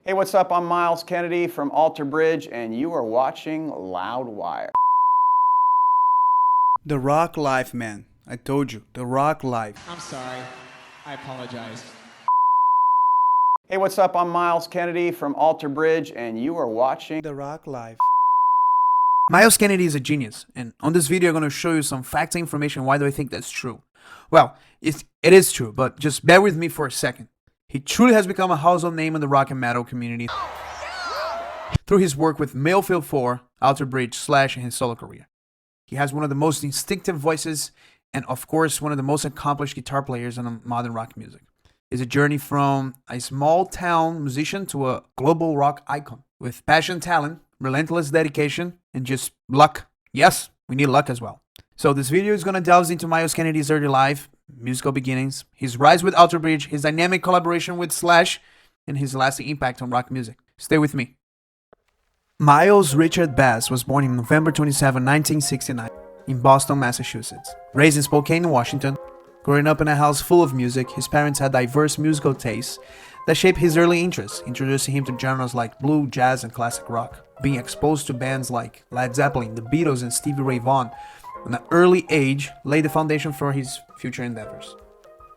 Hey, what's up? I'm Myles Kennedy from Alter Bridge, and you are watching Loudwire. The Rock Life, man. I told you, The Rock Life. I'm sorry. I apologize. Hey, what's up? I'm Myles Kennedy from Alter Bridge, and you are watching The Rock Life. Myles Kennedy is a genius, and on this video I'm going to show you some facts and information. Why do I think that's true? Well, it is true, but just bear with me for a second. He truly has become a household name in the rock and metal community through his work with Mayfield 4, Alter Bridge, Slash, and his solo career. He has one of the most distinctive voices and, of course, one of the most accomplished guitar players in modern rock music. It's a journey from a small-town musician to a global rock icon with passion, talent, relentless dedication, and just luck. Yes, we need luck as well. So this video is going to delve into Myles Kennedy's early life, musical beginnings, his rise with Alter Bridge, his dynamic collaboration with Slash, and his lasting impact on rock music. Stay with me. Myles Richard Bass was born on November 27, 1969, in Boston, Massachusetts. Raised in Spokane, Washington, growing up in a house full of music, his parents had diverse musical tastes that shaped his early interests, introducing him to genres like blues, jazz, and classic rock. Being exposed to bands like Led Zeppelin, the Beatles, and Stevie Ray Vaughan at an early age laid the foundation for his future endeavors.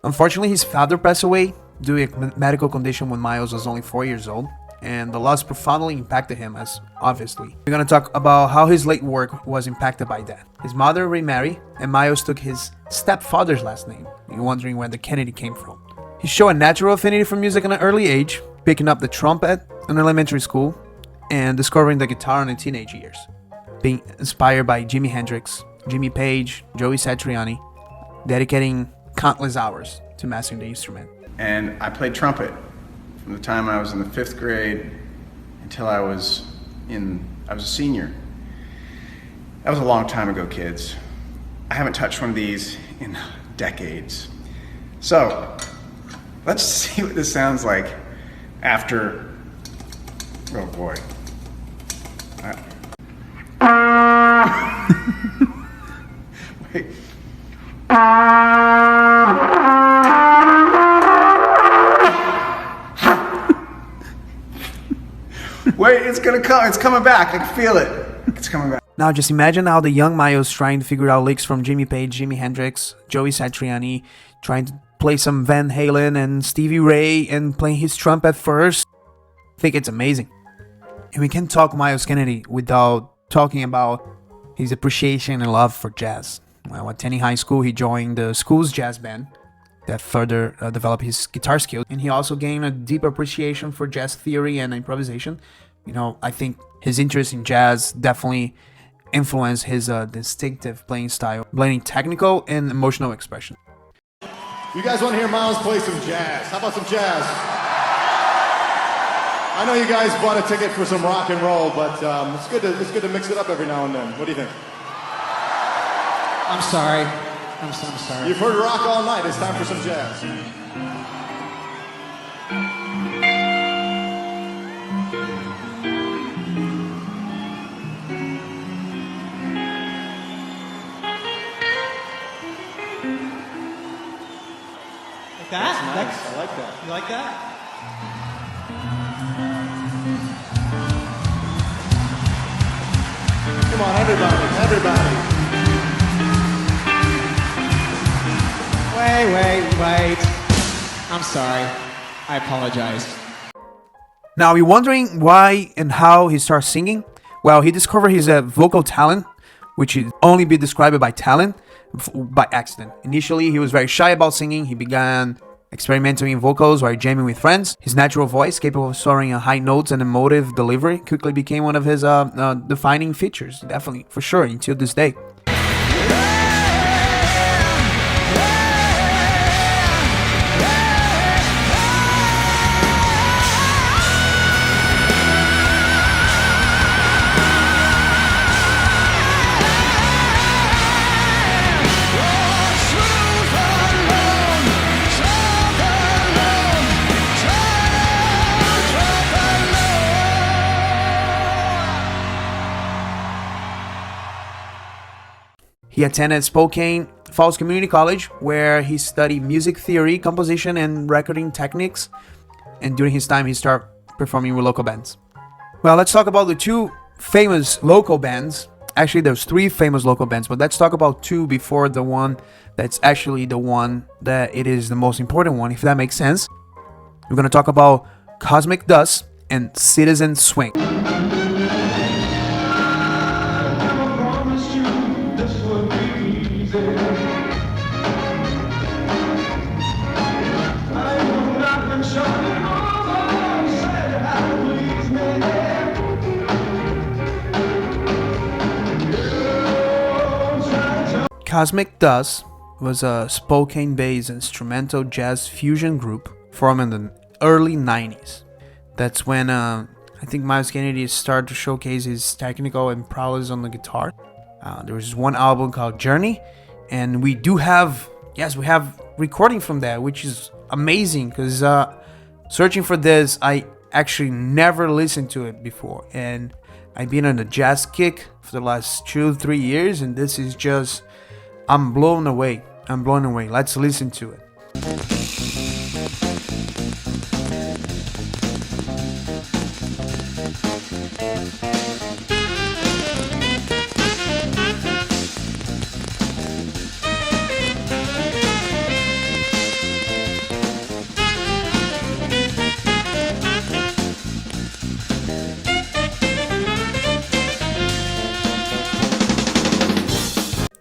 Unfortunately, his father passed away due to a medical condition when Myles was only 4 years old, and the loss profoundly impacted him, as obviously. We're going to talk about how his late work was impacted by that. His mother remarried, and Myles took his stepfather's last name. You're wondering where the Kennedy came from. He showed a natural affinity for music at an early age, picking up the trumpet in elementary school and discovering the guitar in the teenage years, being inspired by Jimi Hendrix, Jimmy Page, Joey Satriani, dedicating countless hours to mastering the instrument. And I played trumpet from the time I was in the 5th grade until I was a senior. That was a long time ago, kids. I haven't touched one of these in decades. So, let's see what this sounds like after, oh boy. Wait. Wait, it's gonna come. It's coming back. I can feel it. It's coming back. Now just imagine how the young Myles trying to figure out licks from Jimmy Page, Jimi Hendrix, Joey Satriani, trying to play some Van Halen and Stevie Ray and playing his trumpet first. I think it's amazing. And we can't talk Myles Kennedy without talking about his appreciation and love for jazz. While attending high school, he joined the school's jazz band that further developed his guitar skills. And he also gained a deep appreciation for jazz theory and improvisation. You know, I think his interest in jazz definitely influenced his distinctive playing style, blending technical and emotional expression. You guys want to hear Myles play some jazz? How about some jazz? I know you guys bought a ticket for some rock and roll, but it's good to mix it up every now and then. What do you think? I'm sorry. I'm sorry. You've heard rock all night. It's time for some jazz. Like that? Nice. I like that. You like that? Come on, everybody. Wait. I'm sorry. I apologize. Now you're wondering why and how he started singing? Well, he discovered his vocal talent, which is only be described by talent, by accident. Initially, he was very shy about singing. He began experimenting in vocals while jamming with friends. His natural voice, capable of soaring on high notes and emotive delivery, quickly became one of his defining features, definitely, for sure, until this day. He attended Spokane Falls Community College, where he studied music theory, composition, and recording techniques. And during his time, he started performing with local bands. Well, let's talk about the two famous local bands. Actually, there's three famous local bands, but let's talk about two before the one that's actually the one that it is the most important one, if that makes sense. We're gonna talk about Cosmic Dust and Citizen Swing. Cosmic Dust was a Spokane-based instrumental jazz fusion group formed in the early 90s. That's when I think Myles Kennedy started to showcase his technical and prowess on the guitar. There was one album called Journey, and we have recording from that, which is amazing because searching for this, I actually never listened to it before, and I've been on a jazz kick for the last 2-3 years, and this is just, I'm blown away. Let's listen to it.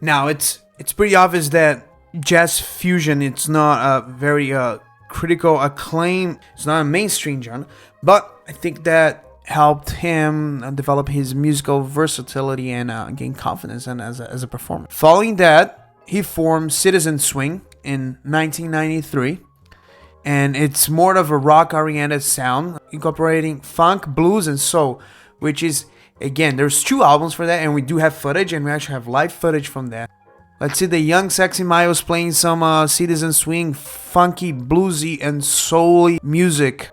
Now, it's pretty obvious that jazz fusion, it's not a very critical acclaim. It's not a mainstream genre, but I think that helped him develop his musical versatility and gain confidence as a performer. Following that, he formed Citizen Swing in 1993, and it's more of a rock-oriented sound, incorporating funk, blues, and soul, which is, again, there's 2 albums for that, and we do have footage, and we actually have live footage from that. Let's see the young, sexy Myles playing some Citizen Swing, funky, bluesy, and soul music.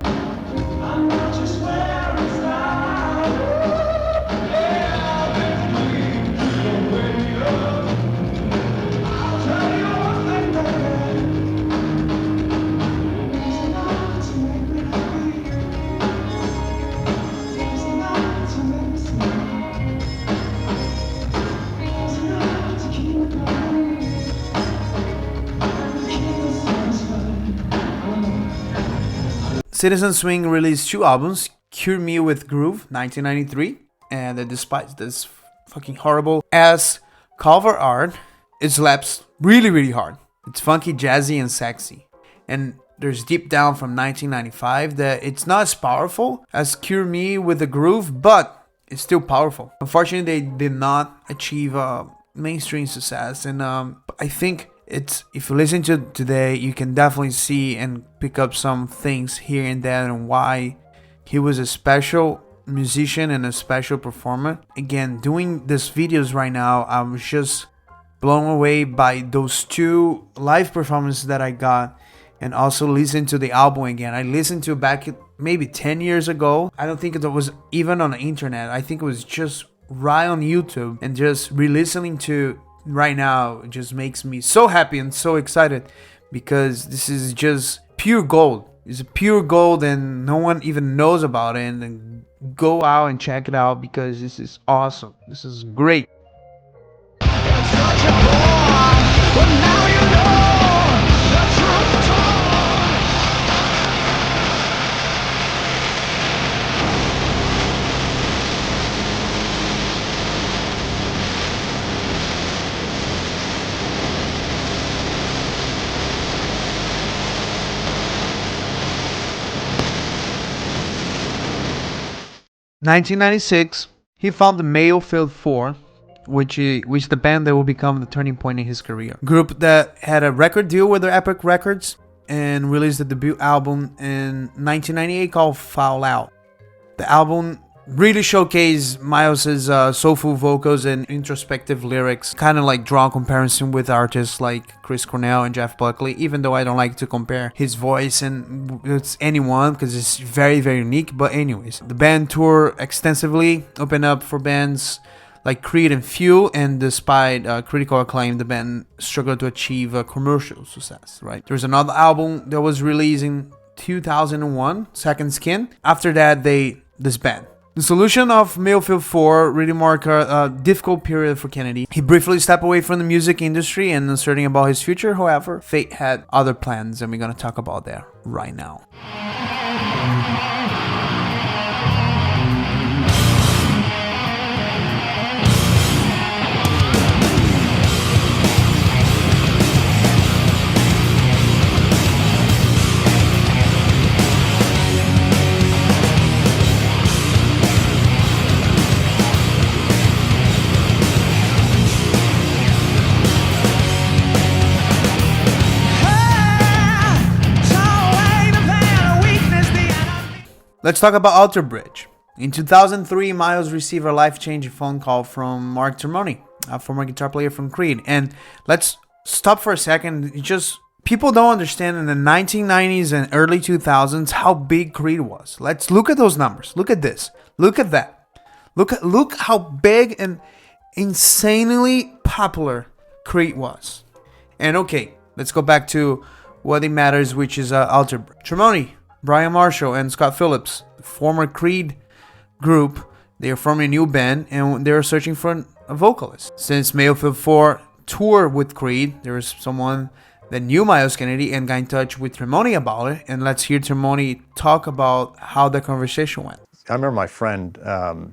Citizen Swing released 2 albums, Cure Me With Groove, 1993, and despite this fucking horrible ass cover art, it slaps really hard. It's funky, jazzy, and sexy. And there's Deep Down from 1995 that it's not as powerful as Cure Me With a Groove, but it's still powerful. Unfortunately, they did not achieve mainstream success, and I think if you listen to today, you can definitely see and pick up some things here and there and why he was a special musician and a special performer. Again, doing these videos right now, I'm just blown away by those 2 live performances that I got, and also listen to the album again. I listened to it back maybe 10 years ago. I don't think it was even on the internet. I think it was just right on YouTube, and just re-listening to right now, it just makes me so happy and so excited, because this is just pure gold. It's a pure gold, and no one even knows about it. And then go out and check it out, because this is awesome. This is great. 1996, he found the Mayo Field 4, which the band that will become the turning point in his career. Group that had a record deal with Epic Records and released a debut album in 1998 called Foul Out. The album really showcased Myles' soulful vocals and introspective lyrics, kind of like draw comparison with artists like Chris Cornell and Jeff Buckley, even though I don't like to compare his voice and with anyone because it's very unique. But anyways, the band toured extensively, opened up for bands like Creed and Fuel, and despite critical acclaim, the band struggled to achieve commercial success, right? There's another album that was released in 2001, Second Skin. After that, they disbanded. The solution of Mayfield 4 really marked a difficult period for Kennedy. He briefly stepped away from the music industry and uncertain about his future. However, fate had other plans, and we're going to talk about that right now. Let's talk about Alter Bridge. In 2003, Myles received a life-changing phone call from Mark Tremonti, a former guitar player from Creed. And let's stop for a second. People don't understand in the 1990s and early 2000s how big Creed was. Let's look at those numbers. Look at this. Look at that. Look how big and insanely popular Creed was. And okay, let's go back to what it matters, which is Alter Bridge. Tremonti, Brian Marshall, and Scott Phillips, the former Creed group, they are forming a new band and they're searching for a vocalist. Since Mayfield 4 toured with Creed, there was someone that knew Myles Kennedy and got in touch with Tremonti about it. And let's hear Tremonti talk about how the conversation went. I remember my friend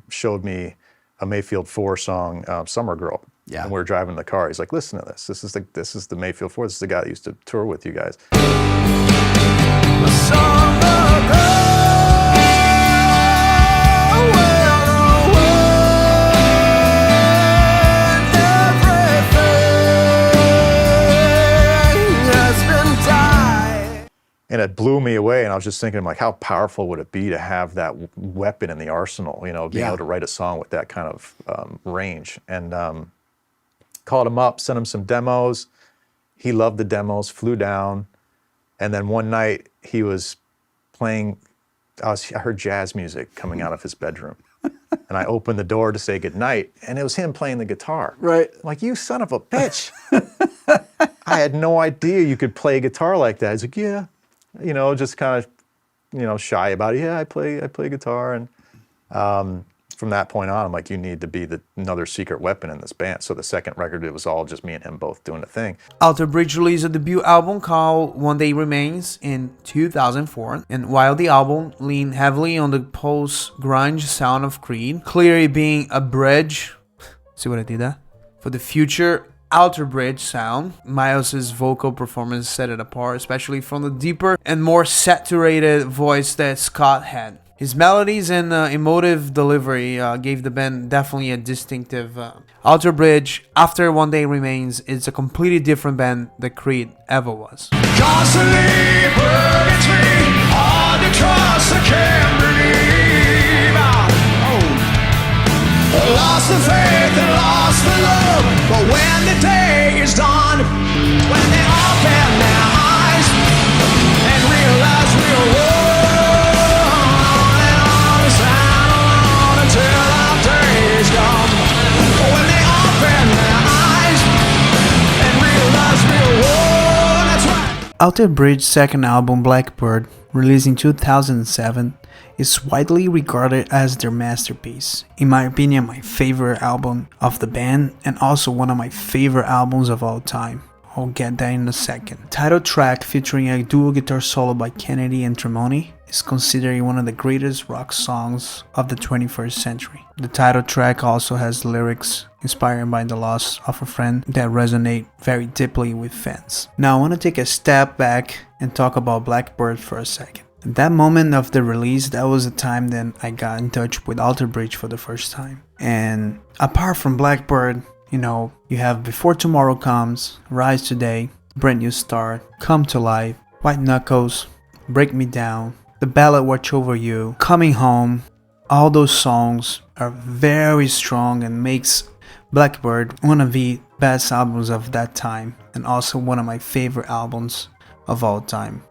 showed me a Mayfield 4 song, Summer Girl. Yeah. And we were driving in the car. He's like, listen to this. This is the Mayfield 4. This is the guy that used to tour with you guys. And it blew me away, and I was just thinking, like, how powerful would it be to have that weapon in the arsenal, you know, being able to write a song with that kind of range. And called him up, sent him some demos. He loved the demos, flew down, and then one night he was playing, I heard jazz music coming out of his bedroom. And I opened the door to say goodnight, and it was him playing the guitar. Right. I'm like, you son of a bitch. I had no idea you could play guitar like that. He's like, yeah. You know, just kind of, you know, shy about it. Yeah, I play guitar. And from that point on, I'm like, you need to be another secret weapon in this band. So the second record, it was all just me and him both doing the thing. Alter Bridge released a debut album called One Day Remains in 2004. And while the album leaned heavily on the post-grunge sound of Creed, clearly being a bridge, see what I did there? For the future Alter Bridge sound, Myles' vocal performance set it apart, especially from the deeper and more saturated voice that Scott had. His melodies and emotive delivery gave the band definitely a distinctive. Alter Bridge, after One Day Remains, is a completely different band than Creed ever was. Constantly burns me on the trust I can't believe. Lost the faith and lost the love, but when the day is done, when they open their eyes and realize we're alone and all is alone until our day is gone. When they open their eyes and realize we're alone, that's right. Alter Bridge's second album, Blackbird, released in 2007, is widely regarded as their masterpiece. In my opinion, my favorite album of the band, and also one of my favorite albums of all time. I'll get that in a second. Title track, featuring a dual guitar solo by Kennedy and Tremonti, is considered one of the greatest rock songs of the 21st century. The title track also has lyrics inspired by the loss of a friend that resonate very deeply with fans. Now I want to take a step back and talk about Blackbird for a second. At that moment of the release, that was the time that I got in touch with Alter Bridge for the first time. And apart from Blackbird, you know, you have Before Tomorrow Comes, Rise Today, Brand New Start, Come to Life, White Knuckles, Break Me Down, The Ballad Watch Over You, Coming Home. All those songs are very strong and makes Blackbird one of the best albums of that time, and also one of my favorite albums of all time.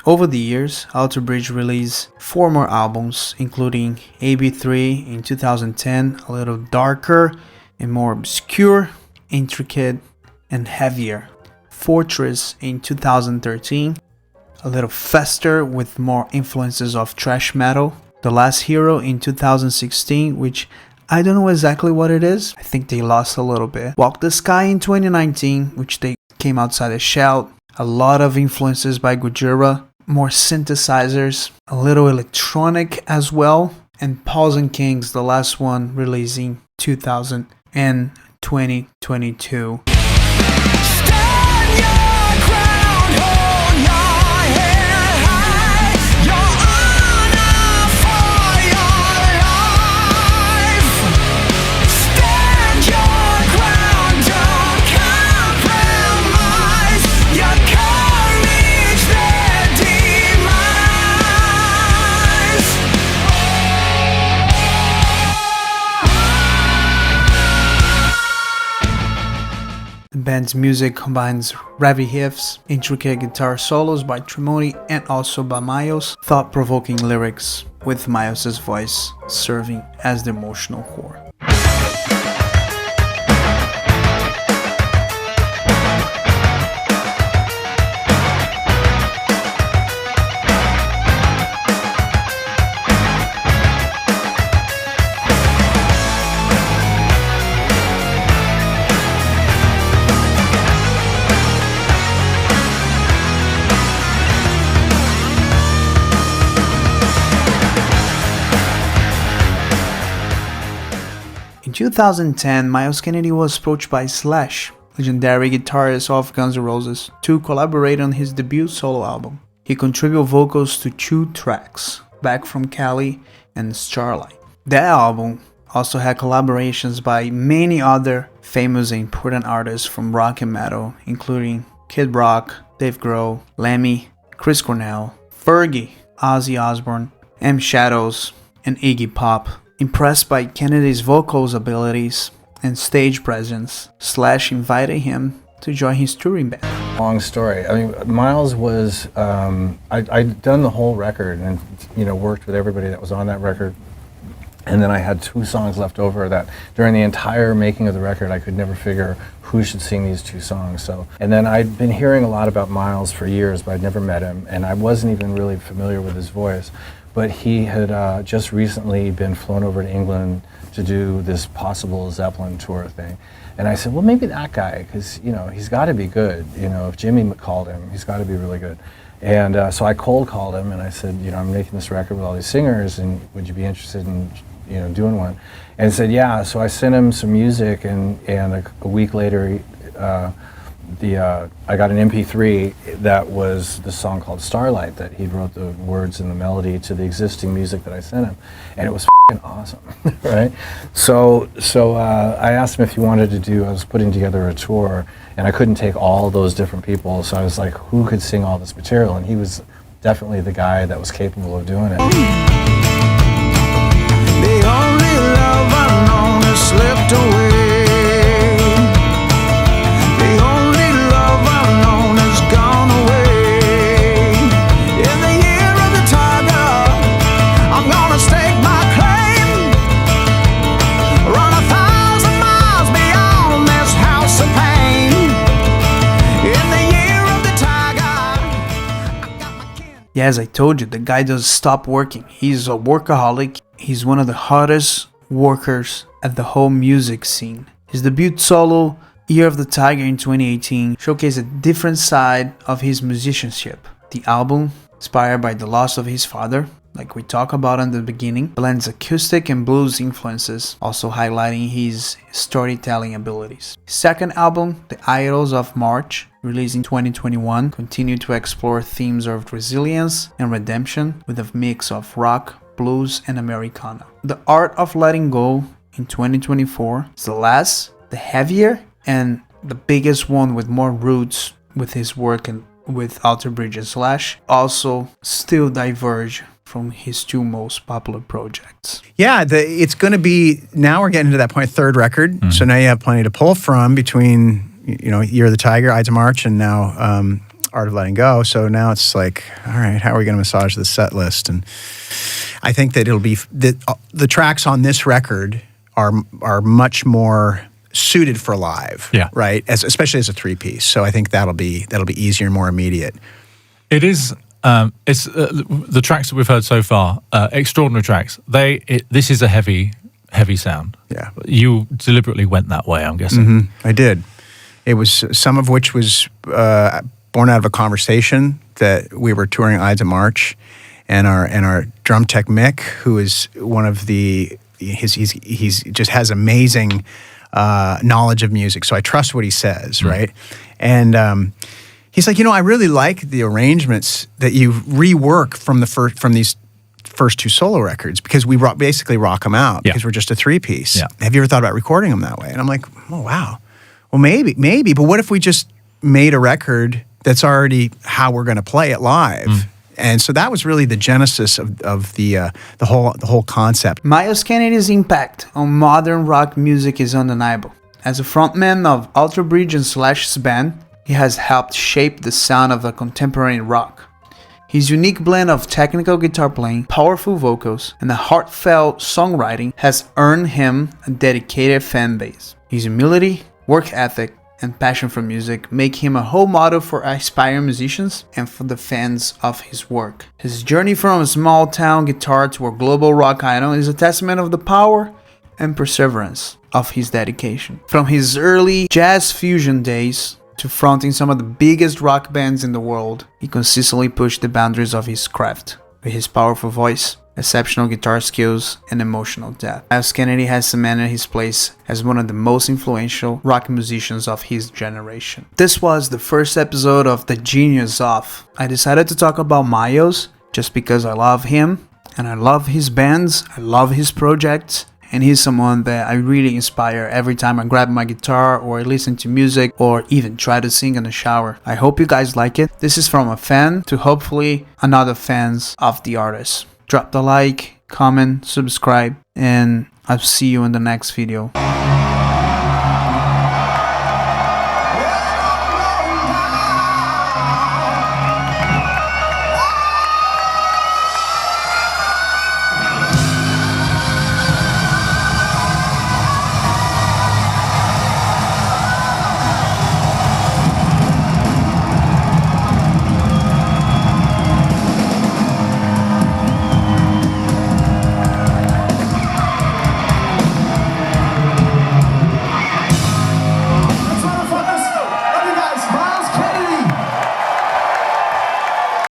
Over the years, Alter Bridge released 4 more albums, including AB3 in 2010, a little darker and more obscure, intricate, and heavier. Fortress in 2013, a little faster with more influences of thrash metal. The Last Hero in 2016, which I don't know exactly what it is. I think they lost a little bit. Walk the Sky in 2019, which they came outside a shout. A lot of influences by Gojira, more synthesizers, a little electronic as well. And Paws and Kings, the last one releasing 2000 and 2022. Stand your ground, hold your head high. Your honor for your life. Stand your ground, don't compromise. Your courage, their demise. The band's music combines heavy riffs, intricate guitar solos by Tremoni and also by Myles, thought-provoking lyrics with Myles' voice serving as the emotional core. In 2010, Myles Kennedy was approached by Slash, legendary guitarist of Guns N' Roses, to collaborate on his debut solo album. He contributed vocals to 2 tracks, Back from Cali and Starlight. That album also had collaborations by many other famous and important artists from rock and metal, including Kid Rock, Dave Grohl, Lemmy, Chris Cornell, Fergie, Ozzy Osbourne, M. Shadows, and Iggy Pop. Impressed by Kennedy's vocals abilities and stage presence, Slash invited him to join his touring band. Long story. I mean, Myles was, I'd done the whole record and, worked with everybody that was on that record. And then I had 2 songs left over that during the entire making of the record, I could never figure who should sing these 2 songs. So, and then I'd been hearing a lot about Myles for years, but I'd never met him. And I wasn't even really familiar with his voice. But he had just recently been flown over to England to do this possible Zeppelin tour thing. And I said, well, maybe that guy, because, he's got to be good. If Jimmy called him, he's got to be really good. And so I cold called him and I said, I'm making this record with all these singers and would you be interested in, doing one? And he said, yeah. So I sent him some music and a week later, I got an MP3 that was the song called Starlight that he wrote the words and the melody to the existing music that I sent him, and it was f***ing awesome, right? So I asked him if he wanted to do. I was putting together a tour, and I couldn't take all those different people, so I was like, who could sing all this material? And he was definitely the guy that was capable of doing it. The only love I've known has slipped away. Yeah, as I told you, the guy doesn't stop working. He's a workaholic. He's one of the hottest workers at the whole music scene. His debut solo, Year of the Tiger in 2018, showcased a different side of his musicianship. The album, inspired by the loss of his father, like we talked about in the beginning, blends acoustic and blues influences, also highlighting his storytelling abilities. His second album, The Idols of March, released in 2021, continued to explore themes of resilience and redemption with a mix of rock, blues, and Americana. The Art of Letting Go in 2024 is the last, the heavier, and the biggest one with more roots with his work and with Alter Bridge and Slash, also still diverge from his 2 most popular projects. Yeah, it's going to be, now we're getting to that point, 3rd record. Mm-hmm. So now you have plenty to pull from between, Year of the Tiger, Ides of March, and now Art of Letting Go. So now it's like, all right, how are we going to massage the set list? And I think that it'll be, the tracks on this record are much more suited for live, right? Especially as a 3-piece. So I think that'll be easier and more immediate. It is It's the tracks that we've heard so far, extraordinary tracks. This is a heavy sound. Yeah. You deliberately went that way, I'm guessing. I did. It was some of which was born out of a conversation that we were touring Ides of March, and our drum tech Mick, who is one of he's just has amazing knowledge of music. So I trust what he says, right? And he's like, I really like the arrangements that you rework from these first two solo records, because we basically rock them out because we're just a 3-piece. Yeah. Have you ever thought about recording them that way? And I'm like, oh wow, well maybe, but what if we just made a record that's already how we're going to play it live? And so that was really the genesis of the whole concept. Myles Kennedy's impact on modern rock music is undeniable. As a frontman of Alter Bridge and Slash's band, he has helped shape the sound of a contemporary rock. His unique blend of technical guitar playing, powerful vocals, and a heartfelt songwriting has earned him a dedicated fan base. His humility, work ethic, and passion for music make him a role model for aspiring musicians and for the fans of his work. His journey from a small town guitar to a global rock icon is a testament of the power and perseverance of his dedication. From his early jazz fusion days to fronting some of the biggest rock bands in the world, he consistently pushed the boundaries of his craft with his powerful voice, exceptional guitar skills, and emotional depth. Myles Kennedy has cemented his place as one of the most influential rock musicians of his generation. This was the first episode of The Genius Of. I decided to talk about Myles just because I love him, and I love his bands, I love his projects, and he's someone that I really inspire every time I grab my guitar or I listen to music or even try to sing in the shower. I hope you guys like it. This is from a fan to hopefully another fans of the artist. Drop the like, comment, subscribe, and I'll see you in the next video.